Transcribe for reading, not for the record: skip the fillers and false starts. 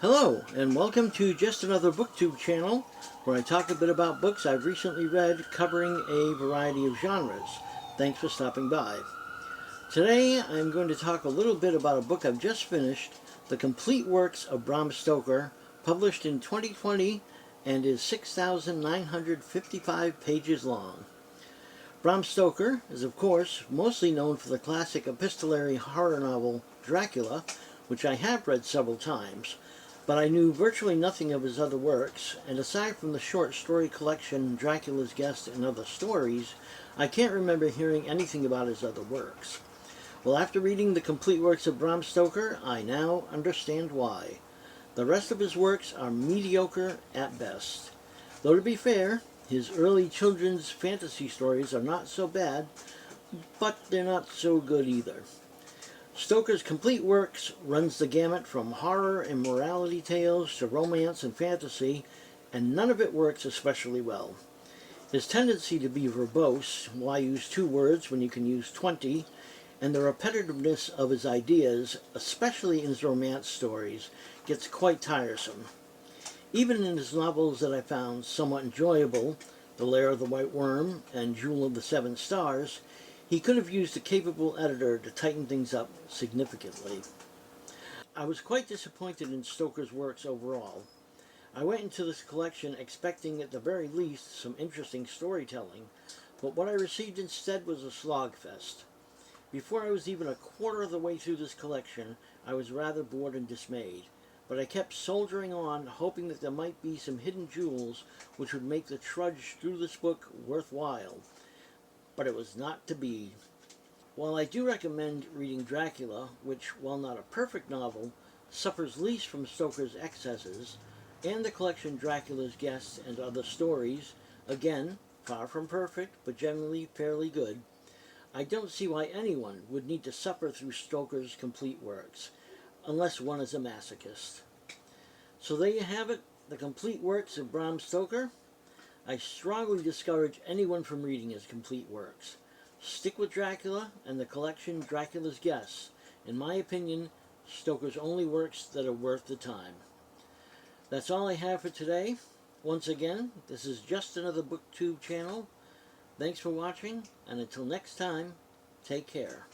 Hello, and welcome to Just Another BookTube channel, where I talk a bit about books I've recently read covering a variety of genres. Thanks for stopping by. Today I'm going to talk a little bit about a book I've just finished, The Complete Works of Bram Stoker, published in 2020 and is 6,955 pages long. Bram Stoker is, of course, mostly known for the classic epistolary horror novel Dracula, which I have read several times, but I knew virtually nothing of his other works, and aside from the short story collection Dracula's Guest and Other Stories, I can't remember hearing anything about his other works. Well, after reading The Complete Works of Bram Stoker, I now understand why. The rest of his works are mediocre at best. Though to be fair, his early children's fantasy stories are not so bad, but they're not so good either. Stoker's complete works runs the gamut from horror and morality tales to romance and fantasy, and none of it works especially well. His tendency to be verbose, why use 2 words when you can use 20, and the repetitiveness of his ideas, especially in his romance stories, gets quite tiresome. Even in his novels that I found somewhat enjoyable, The Lair of the White Worm and Jewel of the Seven Stars, he could have used a capable editor to tighten things up significantly. I was quite disappointed in Stoker's works overall. I went into this collection expecting at the very least some interesting storytelling, but what I received instead was a slogfest. Before I was even a quarter of the way through this collection, I was rather bored and dismayed, but I kept soldiering on, hoping that there might be some hidden jewels which would make the trudge through this book worthwhile. But it was not to be. While I do recommend reading Dracula, which, while not a perfect novel, suffers least from Stoker's excesses, and the collection Dracula's Guest and Other Stories, again, far from perfect, but generally fairly good, I don't see why anyone would need to suffer through Stoker's complete works, unless one is a masochist. So there you have it, The Complete Works of Bram Stoker. I strongly discourage anyone from reading his complete works. Stick with Dracula and the collection Dracula's Guests. In my opinion, Stoker's only works that are worth the time. That's all I have for today. Once again, this is Just Another BookTube channel. Thanks for watching, and until next time, take care.